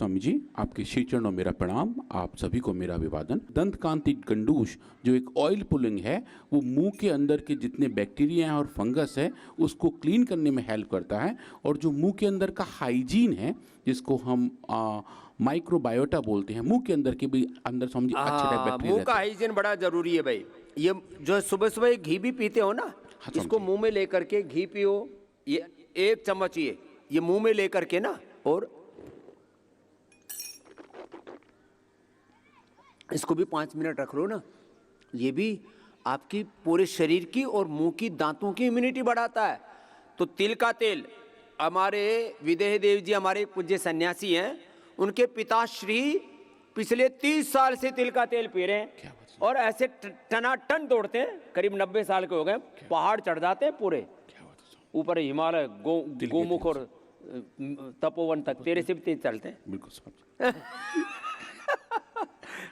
स्वामी जी, आपके श्री चरणों मेरा प्रणाम, आप सभी को मेरा अभिवादन। दंत कांति गंडूश जो एक ऑयल पुलिंग है, वो मुंह के अंदर के जितने बैक्टीरिया हैं और फंगस है उसको क्लीन करने में हेल्प करता है। और जो मुंह के अंदर का हाइजीन है, जिसको हम माइक्रोबायोटा बोलते हैं, मुंह के अंदर के भी अंदर समझिए अच्छे टाइप बैक्टीरिया मुंह का हाइजीन बड़ा जरूरी है भाई। ये जो सुबह सुबह घी भी पीते हो ना, हाँ, इसको मुंह में लेकर के घी पियो, ये 1 चम्मच ये मुंह में लेकर के ना, और इसको भी 5 मिनट रख लो ना, ये भी आपकी पूरे शरीर की और मुंह की दांतों की इम्यूनिटी बढ़ाता है। तो तिल का तेल, हमारे विदेह देव जी हमारे पूज्य सन्यासी हैं, उनके पिताश्री पिछले 30 साल से तिल का तेल पी रहे हैं और ऐसे टनाटन दौड़ते हैं, करीब 90 साल के हो गए, पहाड़ चढ़ जाते हैं पूरे ऊपर, हिमालय गोमुख और तपोवन तक, तेरे से भी तेज चलते हैं। बिल्कुल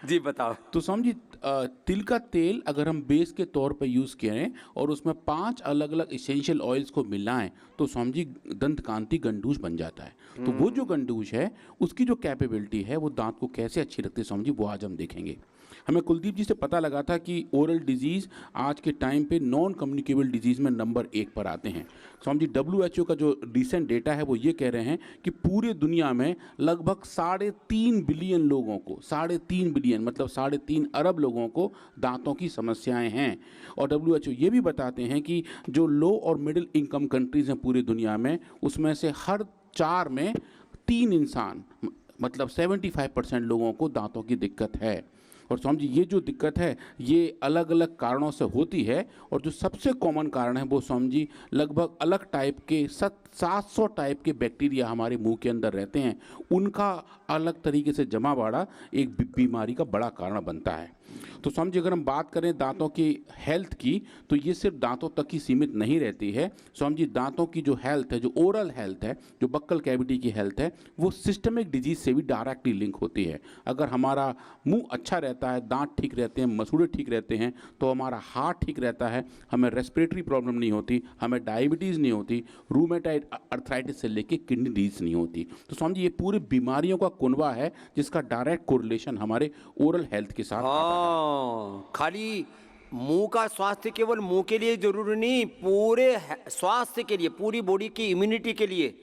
जी बताओ। तो समझिए तिल का तेल अगर हम बेस के तौर पर यूज़ करें और उसमें 5 अलग अलग इसेंशियल ऑयल्स को मिलाएं तो समझिए दंत कांति गंडूश बन जाता है। तो वो जो गंडूश है उसकी जो कैपेबिलिटी है वो दांत को कैसे अच्छी रखती है समझिए, वो आज हम देखेंगे। हमें कुलदीप जी से पता लगा था कि ओरल डिजीज़ आज के टाइम पे नॉन कम्युनिकेबल डिजीज़ में नंबर 1 पर आते हैं। समझिए WHO का जो रिसेंट डेटा है वो ये कह रहे हैं कि पूरे दुनिया में लगभग 3.5 बिलियन लोगों को, 3.5 बिलियन मतलब 3.5 अरब लोगों को दांतों की समस्याएं हैं। और WHO ये भी बताते हैं कि जो लो और मिडिल इनकम कंट्रीज़ हैं पूरी दुनिया में, उसमें से हर 4 में 3 इंसान मतलब 75% लोगों को दांतों की दिक्कत है। और समझिए ये जो दिक्कत है ये अलग अलग कारणों से होती है, और जो सबसे कॉमन कारण है वो समझिए लगभग अलग टाइप के 700 टाइप के बैक्टीरिया हमारे मुंह के अंदर रहते हैं, उनका अलग तरीके से जमा बाड़ा एक बीमारी का बड़ा कारण बनता है। तो समझिए अगर हम बात करें दांतों की हेल्थ की, तो ये सिर्फ दांतों तक ही सीमित नहीं रहती है। समझिए दांतों की जो हेल्थ है, जो ओरल हेल्थ है, जो बक्कल कैविटी की हेल्थ है, वो सिस्टमिक डिजीज से भी डायरेक्टली लिंक होती है। अगर हमारा मुंह अच्छा रहता है, दांत ठीक रहते हैं, मसूड़े ठीक रहते हैं, तो हमारा हार्ट ठीक रहता है, हमें रेस्पिरेटरी प्रॉब्लम नहीं होती, हमें डायबिटीज़ नहीं होती, रूमेटाइड अर्थराइटिस से लेके किडनी डिजीज नहीं होती। तो समझिए ये पूरी बीमारियों का कुनबा है जिसका डायरेक्ट कोरिलेशन हमारे ओरल हेल्थ के साथ आता है। खाली मुंह का स्वास्थ्य केवल मुंह के लिए जरूरी नहीं, पूरे स्वास्थ्य के लिए, पूरी बॉडी की इम्यूनिटी के लिए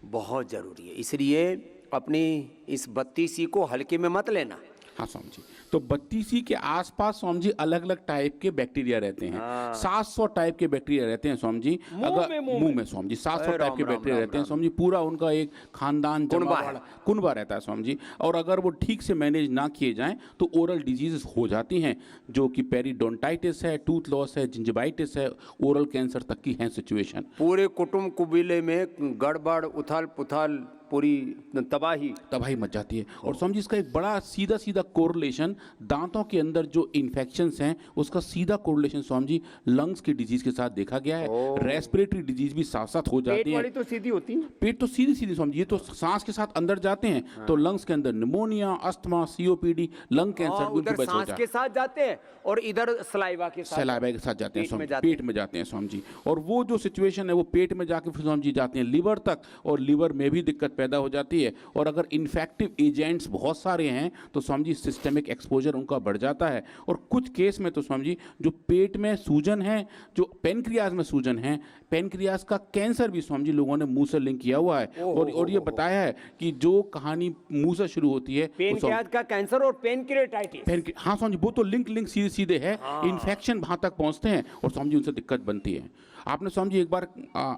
बहुत जरूरी है। इसलिए अपनी इस 32C को हल्के में मत लेना। हाँ समझिए, तो 32C के आसपास समझिए अलग अलग टाइप के बैक्टीरिया रहते हैं। 700 टाइप के बैक्टीरिया रहते हैं समझिए, अगर मुंह में समझिए 700 टाइप के बैक्टीरिया रहते हैं समझिए, पूरा उनका एक खानदान कुनबा रहता है समझिए। और अगर वो ठीक से मैनेज ना किए जाएं तो ओरल डिजीज हो जाती हैं, जो कि पेरिडोंटाइटिस है, टूथ लॉस है, जिंजिवाइटिस है, ओरल कैंसर तक की है सिचुएशन। पूरे कुटुंब कुबीले में गड़बड़, उथल पुथल, पूरी तबाही मच जाती है। और समझिए इसका एक बड़ा सीधा सीधा कोरिलेशन दांतों के अंदर जो इन्फेक्शंस हैं उसका सीधा कोरिलेशन समझिए लंग्स की डिजीज के साथ देखा गया है। रेस्पिरेटरी डिजीज भी साथ साथ हो जाती है। पेट तो सीधी होती है, पेट तो सीधी सीधी समझिए, तो सांस के साथ अंदर जाते हैं तो लंग्स के अंदर pneumonia, asthma, COPD, lung cancer उधर सांस के साथ जाते हैं और इधर सलाइवा के साथ जाते हैं, पेट में जाते हैं समझिए। और वो जो सिचुएशन है वो पेट में जाके फिर समझिए जाते हैं लिवर तक, और लिवर में भी दिक्कत पैदा हो जाती है। और अगर इन्फेक्टिव एजेंट्स बहुत सारे हैं तो समझिए सिस्टमिक एक्सपोजर उनका बढ़ जाता है। और कुछ केस में तो समझिए जो पेट में सूजन है, जो पेनक्रियाज में सूजन है, पेनक्रियाज का कैंसर भी समझिए लोगों ने मुंह से लिंक किया हुआ है। और ये बताया है कि जो कहानी मुंह से शुरू होती है, पेनक्रियाज का कैंसर और पेनक्रियाटाइटिस, हाँ समझिए वो तो लिंक सीधे सीधे है, इन्फेक्शन वहां तक पहुंचते हैं और समझिए उनसे दिक्कत बनती है। आपने समझिए एक बार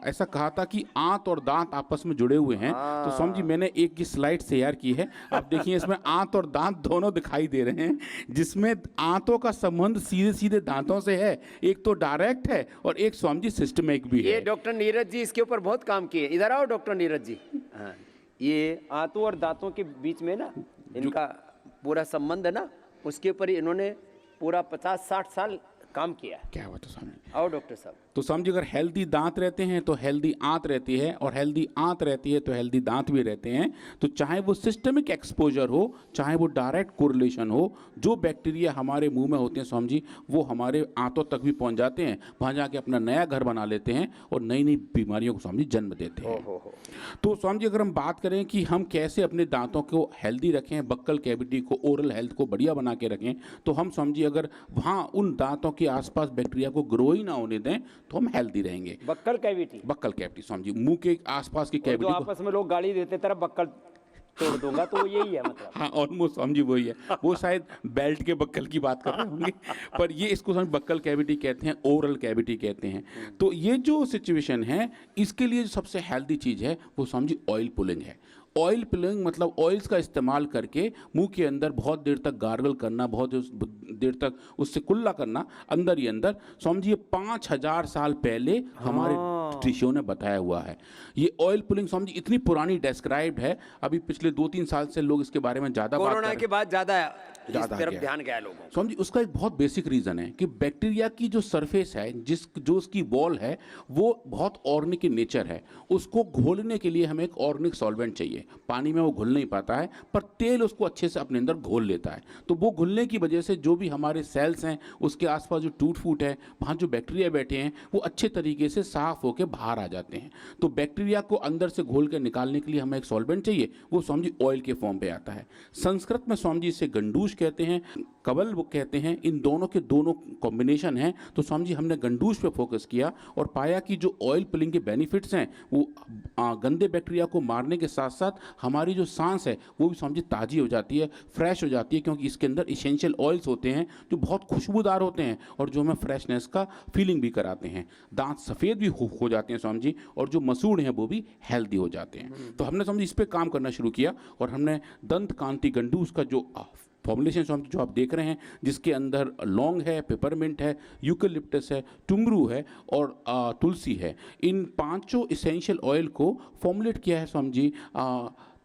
ऐसा कहा था कि आंत और दांत आपस में जुड़े हुए हैं, तो समझिए मैंने एक की स्लाइड तैयार की है, आप देखिए इसमें आंत और दांत दोनों दिखाई दे रहे हैं, जिसमें आंतों का संबंध सीधे सीधे दांतों से है, एक तो डायरेक्ट है और एक समझिए सिस्टमिक भी है। ये डॉक्टर नीरज जी इसके ऊपर बहुत काम किए, इधर आओ डॉक्टर नीरज जी। ये आंतों और दांतों के बीच में ना इनका पूरा संबंध है ना, उसके ऊपर इन्होंने पूरा 50-60 साल काम किया है। क्या बात है स्वामी। आओ डॉक्टर साहब। तो समझिए अगर हेल्दी दांत रहते हैं तो हेल्दी आंत रहती है, और हेल्दी आंत रहती है तो हेल्दी दांत भी रहते हैं। तो चाहे वो सिस्टमिक एक्सपोजर हो, चाहे वो डायरेक्ट कोरिलेशन हो, जो बैक्टीरिया हमारे मुंह में होते हैं स्वामी जी, वो हमारे आंतों तक भी पहुंच जाते हैं, वहां जाके अपना नया घर बना लेते हैं और नई नई बीमारियों को स्वामी जी जन्म देते हैं। तो स्वामी जी अगर हम बात करें कि हम कैसे अपने दांतों को हेल्दी रखें, बक्कल कैविटी को, ओरल हेल्थ को बढ़िया बना के रखें, तो हम स्वामी जी अगर वहाँ उन दांतों के आसपास बैक्टीरिया को ग्रो ही ना होने दें तो हम हेल्दी रहेंगे। Buccal cavity, buccal cavity Swami ji, मुंह के आसपास की जो कैविटी को, आपस में लोग गाली देते तरह बक्कल तोड़ दूंगा, तो यही है मतलब। हाँ ऑलमोस्ट स्वामी जी वही है। वो शायद बेल्ट के बक्कल की बात कर रहे होंगे, पर ये इसको स्वामी बक्कल कैविटी कहते हैं, ओरल कैविटी कहते हैं। तो ये जो सिचुएशन है, इसके लिए जो सबसे हेल्दी चीज़ है वो स्वामी जी ऑयल पुलिंग है। ऑयल पुलिंग मतलब ऑयल्स का इस्तेमाल करके मुंह के अंदर बहुत देर तक गार्गल करना, बहुत देर तक उससे कुल्ला करना अंदर ही अंदर। स्वामी जी ये 5000 साल पहले हमारे ऋषियों ने बताया हुआ है। ये ऑयल पुलिंग स्वामी जी इतनी पुरानी डेस्क्राइब्ड है, अभी पिछले 2-3 साल से लोग इसके बारे में ज़्यादा बात कर रहे हैं। कोरोना के बाद ज़्यादा इस तरफ गया। ध्यान गया लोगों को। स्वामी जी उसका एक बहुत बेसिक रीज़न है कि बैक्टीरिया की जो सरफेस है, जो उसकी वॉल है, वो बहुत ऑर्गेनिक in नेचर है। उसको घोलने के लिए हमें एक ऑर्गेनिक सॉल्वेंट चाहिए। पानी में वो घुल नहीं पाता है, पर तेल उसको अच्छे से अपने अंदर घोल लेता है। तो वो घुलने की वजह से जो भी हमारे सेल्स हैं, उसके आसपास जो टूट फूट है, वहाँ जो बैक्टीरिया बैठे हैं, वो अच्छे तरीके से साफ होकर बाहर आ जाते हैं। तो बैक्टीरिया को अंदर से घोल कर निकालने के लिए हमें एक सॉल्वेंट चाहिए, वो स्वामी जी ऑयल के फॉर्म पे आता है। संस्कृत में स्वामी जी इसे गंडूश कहते हैं, कवल वो कहते हैं। इन दोनों के दोनों कॉम्बिनेशन है। तो स्वामी जी हमने गंडूश पे फोकस किया और पाया कि जो ऑयल पुलिंग के बेनिफिट्स हैं, वो गंदे बैक्टीरिया को मारने के साथ साथ हमारी जो सांस है वो भी स्वामी जी ताज़ी हो जाती है, फ्रेश हो जाती है, क्योंकि इसके अंदर इसेंशियल ऑयल्स होते हैं जो बहुत खुशबूदार होते हैं और जो हमें फ्रेशनेस का फीलिंग भी कराते हैं। दांत सफ़ेद भी हो जाते हैं स्वामी जी, और जो मसूड़ हैं वो भी हेल्दी हो जाते हैं। तो हमने स्वामी जी इस पर काम करना शुरू किया और हमने दंत कांति गंडूस का जो फॉर्मुलेशन स्वामी जी जो आप देख रहे हैं, जिसके अंदर लौंग है, पेपरमिंट है, यूकेलिप्टस है, टुंगरू है और तुलसी है, इन पांचों इसेंशियल ऑयल को फॉर्मुलेट किया है स्वामी जी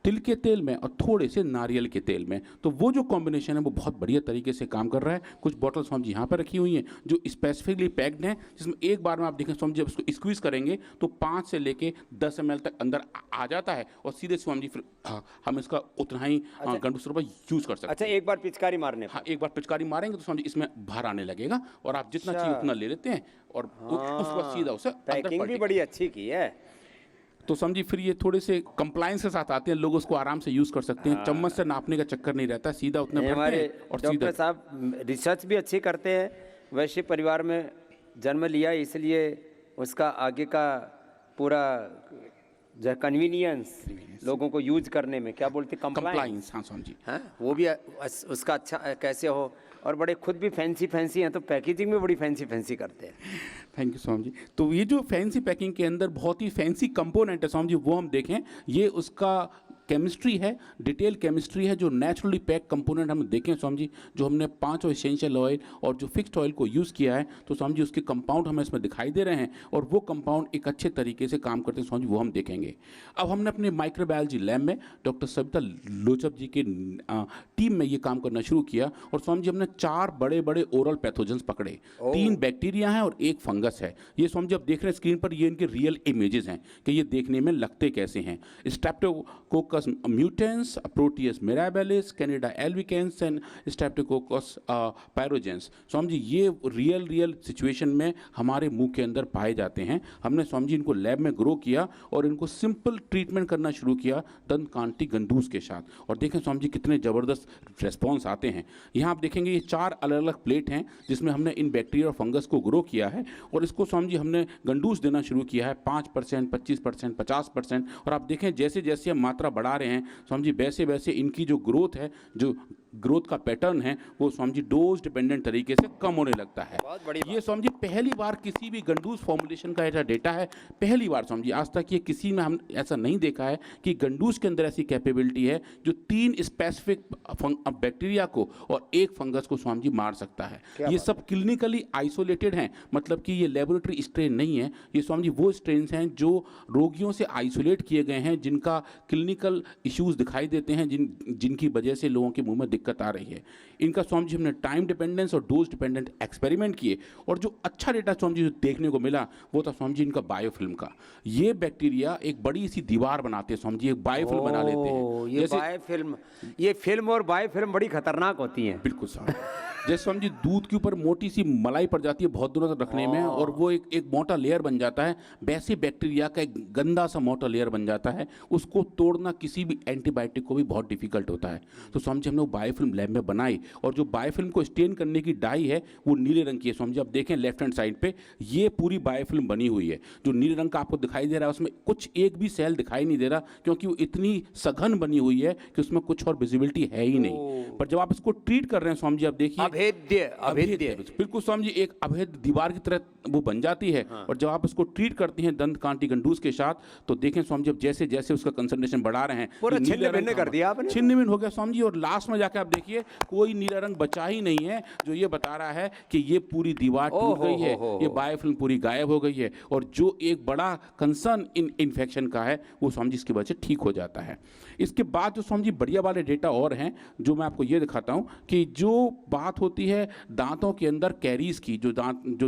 तिल के तेल में और थोड़े से नारियल के तेल में। तो वो जो कॉम्बिनेशन है वो बहुत बढ़िया तरीके से काम कर रहा है। कुछ बॉटल स्वामी जी यहाँ पर रखी हुई हैं जो स्पेसिफिकली पैक्ड हैं, जिसमें एक बार में आप देखें स्वामी जी जब उसको स्क्वीज करेंगे तो 5 से लेके 10 ml तक अंदर आ जाता है और सीधे स्वामी जी फिर हम इसका उतना ही गंडूस पर यूज़ कर सकते हैं। अच्छा, एक बार पिचकारी मारने, हाँ एक बार पिचकारी मारेंगे तो स्वामी जी इसमें बाहर आने लगेगा और आप जितना चाहिए उतना ले लेते हैं और उस पर सीधा उसे पैकिंग भी बड़ी अच्छी की है। तो समझी फिर ये थोड़े से कंप्लायंस के साथ आते हैं, लोग उसको आराम से यूज कर सकते हैं। चम्मच से नापने का चक्कर नहीं रहता, सीधा उतना भरते हैं और सीधा। डॉक्टर साहब रिसर्च भी अच्छी करते हैं, वैश्य परिवार में जन्म लिया, इसलिए उसका आगे का पूरा कन्वीनियंस लोगों को यूज करने में क्या बोलते, कंप्लायंस, हाँ स्वामी जी, हाँ वो भी उसका अच्छा कैसे हो। और बड़े खुद भी फैंसी हैं तो पैकेजिंग में बड़ी फैंसी करते हैं। Thank you Swami ji. तो ये जो फैंसी पैकिंग के अंदर बहुत ही फैंसी कंपोनेंट है स्वामी जी, वो हम देखें, ये उसका केमिस्ट्री है, डिटेल केमिस्ट्री है, जो नेचुरली पैक कंपोनेंट हम देखें स्वामी जी, जो हमने 5 एसेंशियल ऑयल और जो फिक्स्ड ऑयल को यूज़ किया है, तो स्वामी जी उसके कंपाउंड हमें इसमें दिखाई दे रहे हैं और वो कंपाउंड एक अच्छे तरीके से काम करते हैं स्वामी जी, वो हम देखेंगे। अब हमने अपने माइक्रोबायोलॉजी लैब में डॉक्टर सविता लोचब जी की टीम में ये काम करना शुरू किया और स्वामी जी हमने 4 बड़े बड़े ओरल पैथोजेंस पकड़े, 3 बैक्टीरिया हैं और 1 फंगस है। ये स्वामी जी आप देख रहे हैं स्क्रीन पर, ये इनके रियल इमेजेस हैं कि ये देखने में लगते कैसे हैं। Streptococcus mutans, Proteus mirabilis, Candida albicans and Streptococcus pyogenes. Swami ji ये रियल सिचुएशन में हमारे मुंह के अंदर पाए जाते हैं। हमने स्वामी जी इनको लैब में ग्रो किया और इनको सिंपल ट्रीटमेंट करना शुरू किया दंत कांति गंडूस के साथ, और देखें स्वामी जी कितने ज़बरदस्त रेस्पॉन्स आते हैं। यहाँ आप देखेंगे ये 4 अलग अलग प्लेट हैं जिसमें हमने इन बैक्टीरिया और फंगस को ग्रो किया है और इसको स्वामी जी हमने गंडूस देना शुरू किया है 5%, 25%, 50%। और आप देखें जैसे जैसे हम मात्रा बढ़ा रहे हैं स्वामी जी, वैसे वैसे इनकी जो ग्रोथ है, जो ग्रोथ का पैटर्न है, वो स्वामी जी डोज डिपेंडेंट तरीके से कम होने लगता है। ये स्वामी जी पहली बार किसी भी गंडूस फॉर्मुलेशन का ऐसा डेटा है, पहली बार स्वामी जी, आज तक ये किसी में हम ऐसा नहीं देखा है कि गंडूस के अंदर ऐसी कैपेबिलिटी है जो 3 स्पेसिफिक बैक्टीरिया को और 1 फंगस को स्वामी जी मार सकता है। ये सब क्लिनिकली आइसोलेटेड हैं, मतलब कि ये लेबोरेटरी स्ट्रेन नहीं है, ये स्वामी जी वो स्ट्रेन हैं जो रोगियों से आइसोलेट किए गए हैं, जिनका क्लिनिकल इश्यूज दिखाई देते हैं, जिनकी वजह से लोगों के मुंह में दिक्कत आ रही है। इनका स्वामी जी हमने टाइम डिपेंडेंस और डोज डिपेंडेंट एक्सपेरिमेंट किए और जो अच्छा डेटा स्वामी जी देखने को मिला वो था स्वामी जी इनका बायोफिल्म का। ये बैक्टीरिया एक बड़ी सी दीवार बनाते हैं स्वामी जी, एक बायोफिल्म बना लेते हैं। ये बायोफिल्म, ये फिल्म और बायोफिल्म बड़ी खतरनाक होती हैं। बिल्कुल साहब। जैसे समझिए दूध के ऊपर मोटी सी मलाई पड़ जाती है बहुत दिनों तक रखने में और वो एक मोटा लेयर बन जाता है, वैसे बैक्टीरिया का एक गंदा सा मोटा लेयर बन जाता है। उसको तोड़ना किसी भी एंटीबायोटिक को भी बहुत डिफिकल्ट होता है। तो समझिए हमने वो बायोफिल्म लैब में बनाई और जो बायोफिल्म को स्टेन करने की डाई है वो नीले रंग की है। समझिए आप देखें लेफ्ट हैंड साइड पे ये पूरी बायोफिल्म बनी हुई है। जो नीले रंग का आपको दिखाई दे रहा है उसमें कुछ एक भी सेल दिखाई नहीं दे रहा क्योंकि वो इतनी सघन बनी हुई है कि उसमें कुछ और विजिबिलिटी है ही नहीं। पर जब आप इसको ट्रीट कर रहे हैं स्वामी जी आप देखिए अभेद्य बिल्कुल स्वामी जी एक अभेद्य दीवार की तरह वो बन जाती है। और जब आप इसको ट्रीट करती हैं दंत कांटी गंडूस के साथ तो देखें स्वामी जी अब जैसे जैसे उसका कंसंट्रेशन बढ़ा रहे हैं पूरा छिन्न भिन्न कर दिया आपने। छिन्न भिन्न हो गया स्वामी जी और लास्ट में जाके आप देखिए कोई नीला रंग बचा ही नहीं है, जो ये बता रहा है कि ये पूरी दीवार टूट गई है, ये बायोफिल्म पूरी गायब हो गई है और जो एक बड़ा कंसर्न इन्फेक्शन का है वो स्वामी जी इसकी वजह से ठीक हो जाता है। इसके बाद जो स्वामी जी बढ़िया वाले डेटा और हैं जो मैं आपको ये दिखाता हूँ कि जो बात होती है दांतों के अंदर कैरीज की, जो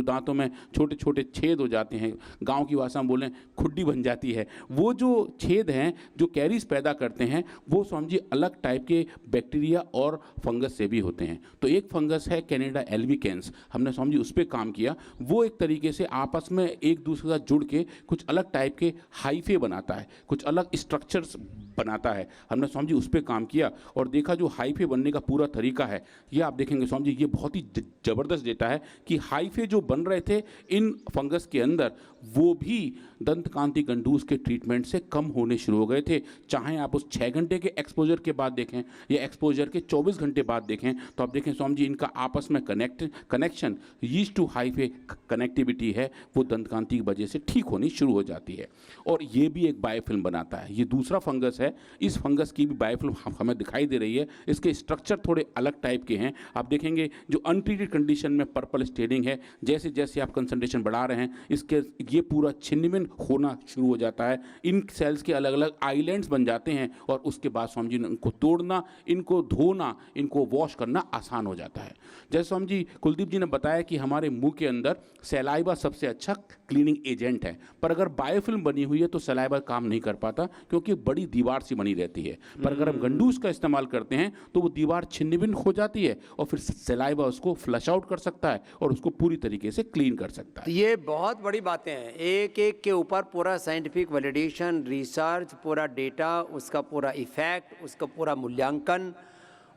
दांतों में छोटे छोटे छेद हो जाते हैं, गांव की भाषा में बोलें खुड्डी बन जाती है, वो जो छेद हैं जो कैरीज पैदा करते हैं वो स्वामी जी अलग टाइप के बैक्टीरिया और फंगस से भी होते हैं। तो एक फंगस है कैनेडा एल्बिकेंस, हमने स्वामी जी उस पर काम किया। वो एक तरीके से आपस में एक दूसरे के साथ जुड़ के कुछ अलग टाइप के हाइफे बनाता है, कुछ अलग स्ट्रक्चर्स बनाता है। हमने स्वामी जी उस पर काम किया और देखा जो हाइफे बनने का पूरा तरीका है ये आप देखेंगे स्वामी जी, ये बहुत ही ज़बरदस्त डेटा है कि हाइफे जो बन रहे थे इन फंगस के अंदर वो भी दंत कांति गंडूस के ट्रीटमेंट से कम होने शुरू हो गए थे। चाहे आप उस 6 घंटे के एक्सपोजर के बाद देखें या एक्सपोजर के 24 घंटे बाद देखें तो आप देखें स्वामी जी इनका आपस में connection yeast to hyphae connectivity है वो दंत कांति की वजह से ठीक होनी शुरू हो जाती है। और ये भी एक बायोफिल्म बनाता है। ये दूसरा फंगस है, इस फंगस की भी बायोफिल्म हमें दिखाई दे रही है। इसके स्ट्रक्चर थोड़े अलग टाइप के हैं। आप देखेंगे जो अनट्रीटेड कंडीशन में पर्पल स्टेडिंग है, जैसे जैसे आप कंसंट्रेशन बढ़ा रहे हैं इसके ये पूरा छिन्न-भिन्न होना शुरू हो जाता है। इन सेल्स के अलग अलग आइलैंड्स बन जाते हैं और उसके बाद स्वामी जी ने इनको तोड़ना, इनको धोना, इनको वॉश करना आसान हो जाता है। जैसे स्वामी जी कुलदीप जी ने बताया कि हमारे मुंह के अंदर सलाइवा सबसे अच्छा क्लीनिंग एजेंट है, पर अगर बायोफिल्म बनी हुई है तो सलाइवा काम नहीं कर पाता क्योंकि बड़ी दीवार सी बनी रहती है। पर अगर हम गंडूस का इस्तेमाल करते हैं तो वो दीवार छिन्न-भिन्न हो जाती है और फिर सलाइवा उसको फ्लश आउट कर सकता है और उसको पूरी तरीके से क्लीन कर सकता है। ये बहुत बड़ी बातें हैं, एक एक के ऊपर पूरा साइंटिफिक वैलिडेशन, रिसर्च, पूरा डेटा, उसका पूरा इफेक्ट, उसका पूरा मूल्यांकन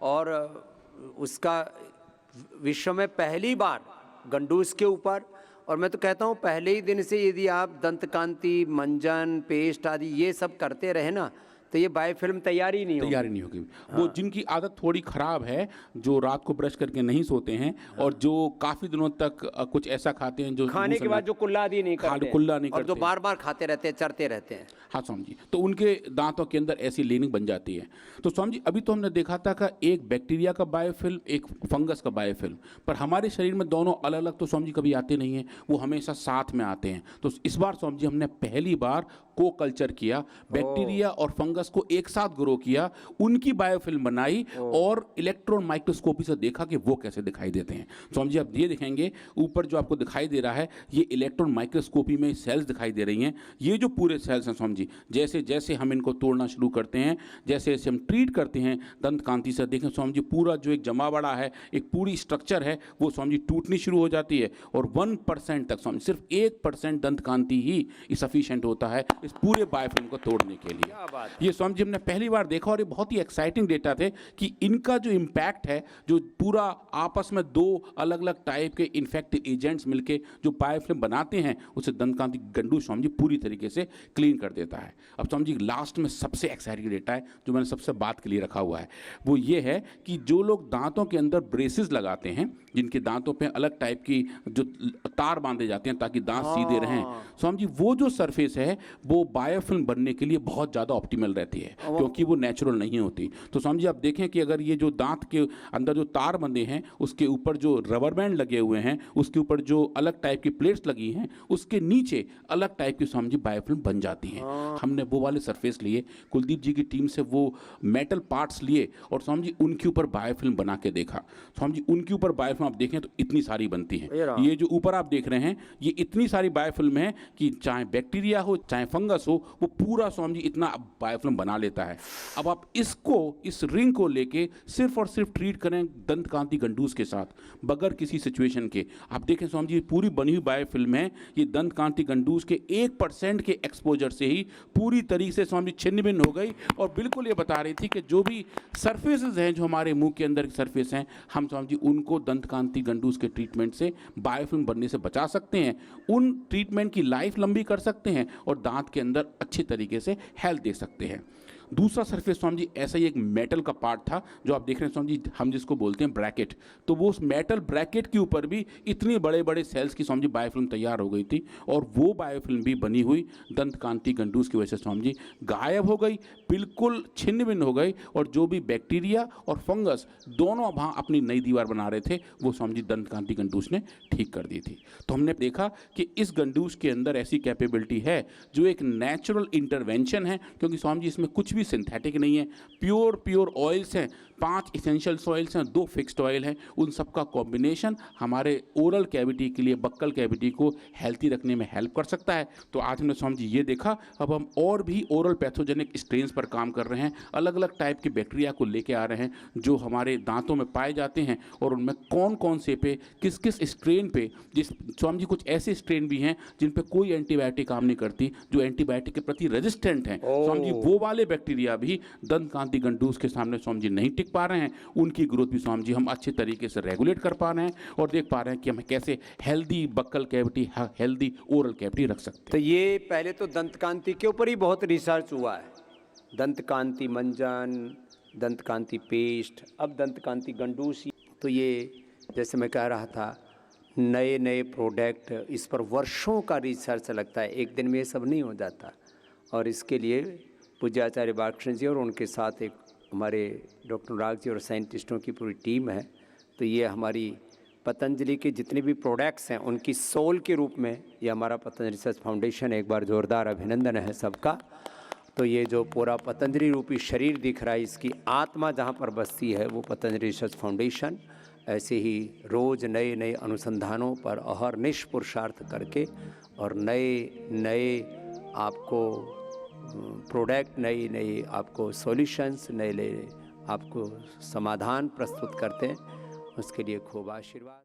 और उसका विश्व में पहली बार गंडूस के ऊपर। और मैं तो कहता हूँ पहले ही दिन से यदि आप दंतकांति, मंजन, पेस्ट आदि ये सब करते रहे ना तो ये बायोफिल्म तैयार ही नहीं होगी। वो जिनकी आदत थोड़ी खराब है, जो रात को ब्रश करके नहीं सोते हैं और जो काफी दिनों तक कुछ ऐसा खाते हैं जो खाने के बाद जो कुल्ला आदि नहीं करते, और जो बार बार खाते रहते हैं, चरते रहते हैं। हाँ स्वामी जी, तो उनके दांतों के अंदर ऐसी लेनिंग बन जाती है। तो स्वामी जी अभी तो हमने देखा था कि एक बैक्टीरिया का बायोफिल्म, एक फंगस का बायोफिल्म, पर हमारे शरीर में दोनों अलग अलग तो स्वामी जी कभी आते नहीं हैं, वो हमेशा साथ में आते हैं। तो इस बार स्वामी जी हमने पहली बार को कल्चर किया, बैक्टीरिया और फंगस को एक साथ ग्रो किया, उनकी बायोफिल्म बनाई और इलेक्ट्रॉन माइक्रोस्कोपी से देखा कि वो कैसे दिखाई देते हैं। स्वामी जी आप ये देखेंगे ऊपर जो आपको दिखाई दे रहा है ये इलेक्ट्रॉन माइक्रोस्कोपी में सेल्स दिखाई दे रही हैं। ये जो पूरे सेल्स हैं स्वामी जी, जैसे जैसे हम इनको तोड़ना शुरू करते हैं, जैसे जैसे हम ट्रीट करते हैं दंत कांति से, देखें स्वामी जी पूरा जो एक जमा बड़ा है, एक पूरी स्ट्रक्चर है, वो स्वामी जी टूटनी शुरू हो जाती है और 1% तक स्वामी सिर्फ 1% दंत कांति ही सफिशिएंट होता है इस पूरे बायोफिल्म को तोड़ने के लिए। ये स्वामी जी हमने पहली बार देखा और ये बहुत ही एक्साइटिंग डेटा थे कि इनका जो इम्पैक्ट है, जो पूरा आपस में दो अलग अलग टाइप के इन्फेक्टिव एजेंट्स मिलके जो बायोफिल्म बनाते हैं उसे दंतकांति गंडूस स्वामी जी पूरी तरीके से क्लीन कर देता है। अब स्वामी जी लास्ट में सबसे एक्साइटिंग डेटा है जो मैंने सबसे बात के लिए रखा हुआ है, वो ये है कि जो लोग दांतों के अंदर ब्रेसेस लगाते हैं जिनके दांतों पे अलग टाइप की जो तार बांधे जाते हैं ताकि दांत सीधे रहें, स्वामी जी वो जो सरफेस है वो बायोफिल्म बनने के लिए बहुत ज़्यादा ऑप्टिमल रहती है, क्योंकि वो नेचुरल नहीं होती। तो स्वामी जी आप देखें कि अगर ये जो दांत के अंदर जो तार बंधे हैं उसके ऊपर जो रबर बैंड लगे हुए हैं, उसके ऊपर जो अलग टाइप की प्लेट्स लगी हैं, उसके नीचे अलग टाइप की स्वामी जी बायोफिल्म बन जाती हैं। हमने वो वाले सरफेस लिए, कुलदीप जी की टीम से वो मेटल पार्ट्स लिए और स्वामी जी उनके ऊपर बायोफिल्म बना के देखा। स्वामी जी उनके ऊपर बायोफिल्म आप देखें तो इतनी सारी बनती है। ये जो ऊपर आप देख रहे हैं ये इतनी सारी बायोफिल्म है कि चाहे बैक्टीरिया हो चाहे फंगस हो वो पूरा स्वामी जी इतना बायोफिल्म बना लेता है। अब आप इस रिंग को लेके सिर्फ और सिर्फ ट्रीट करें दंत कांति गंडूस के साथ बगैर किसी सिचुएशन के। आप देखें स्वामी जी पूरी बनी हुई बायोफिल्म है, ये दंत कांति गंडूस के 1% के एक्सपोजर से ही पूरी तरीके से स्वामी जी छिन्न भिन्न हो गई और बिल्कुल ये बता रही थी कि जो भी सरफेसेस हैं जो हमारे मुंह के अंदर सरफेस हैं हम स्वामी जी उनको दंत कांति गंडूस के ट्रीटमेंट से बायोफिल्म बनने से बचा सकते हैं, उन ट्रीटमेंट की लाइफ लंबी कर सकते हैं और दांत के अंदर अच्छे तरीके से हेल्थ दे सकते हैं। दूसरा सरफेस स्वामी जी ऐसा ही एक मेटल का पार्ट था जो आप देख रहे हैं स्वामी जी, हम जिसको बोलते हैं ब्रैकेट। तो वो उस मेटल ब्रैकेट के ऊपर भी इतने बड़े बड़े सेल्स की स्वामी जी बायोफिल्म तैयार हो गई थी और वो बायोफिल्म भी बनी हुई दंत कांति गंडूस की वजह से स्वामी जी गायब हो गई, बिल्कुल छिन्न भिन्न हो गई और जो भी बैक्टीरिया और फंगस दोनों वहाँ अपनी नई दीवार बना रहे थे वो स्वामी जी दंत कांति गंडूस ने ठीक कर दी थी। तो हमने देखा कि इस गंडूस के अंदर ऐसी कैपेबिलिटी है जो एक नेचुरल इंटरवेंशन है, क्योंकि स्वामी जी इसमें कुछ भी सिंथेटिक नहीं है, प्योर ऑयल्स हैं, 5 इसेंशियल ऑयल्स हैं, 2 फिक्स्ड ऑयल हैं, उन सब का कॉम्बिनेशन हमारे ओरल कैविटी के लिए बक्कल कैविटी को हेल्थी रखने में हेल्प कर सकता है। तो आज हमने स्वामी जी ये देखा, अब हम और भी ओरल पैथोजेनिक स्ट्रेन्स पर काम कर रहे हैं, अलग अलग टाइप के बैक्टीरिया को लेके आ रहे हैं जो हमारे दांतों में पाए जाते हैं और उनमें कौन कौन से पे किस किस स्ट्रेन पे, जिस स्वामी जी कुछ ऐसे स्ट्रेन भी हैं जिन पे कोई एंटीबायोटिक काम नहीं करती, जो एंटीबायोटिक के प्रति रेजिस्टेंट हैं, स्वामी जी वो वाले बैक्टीरिया भी दंत कांति गंडूस के सामने स्वामी जी नहीं टिक पा रहे हैं, उनकी ग्रोथ भी स्वामी जी हम अच्छे तरीके से रेगुलेट कर पा रहे हैं और देख पा रहे हैं कि हम कैसे healthy buccal cavity, healthy oral cavity रख सकते हैं। तो ये पहले तो दंत कांति के ऊपर ही बहुत रिसर्च हुआ है, दंत कांति मंजन, दंत कांति पेस्ट, अब दंत कांति गंडूस। तो ये जैसे मैं कह रहा था नए नए प्रोडक्ट, इस पर वर्षों का रिसर्च लगता है, एक दिन में ये सब नहीं हो जाता। और इसके लिए पूज्य आचार्य बालकृष्ण जी और उनके साथ एक हमारे डॉक्टर अनुराग जी और साइंटिस्टों की पूरी टीम है। तो ये हमारी पतंजलि के जितने भी प्रोडक्ट्स हैं उनकी सोल के रूप में ये हमारा पतंजलि रिसर्च फाउंडेशन, एक बार जोरदार अभिनंदन है सबका। तो ये जो पूरा पतंजलि रूपी शरीर दिख रहा है, इसकी आत्मा जहाँ पर बसती है वो पतंजलि रिसर्च फाउंडेशन। ऐसे ही रोज़ नए नए अनुसंधानों पर अहर्निश पुरुषार्थ करके और नए नए आपको प्रोडक्ट, नई नई आपको सॉल्यूशंस, नए नए आपको समाधान प्रस्तुत करते हैं। उसके लिए खूब आशीर्वाद।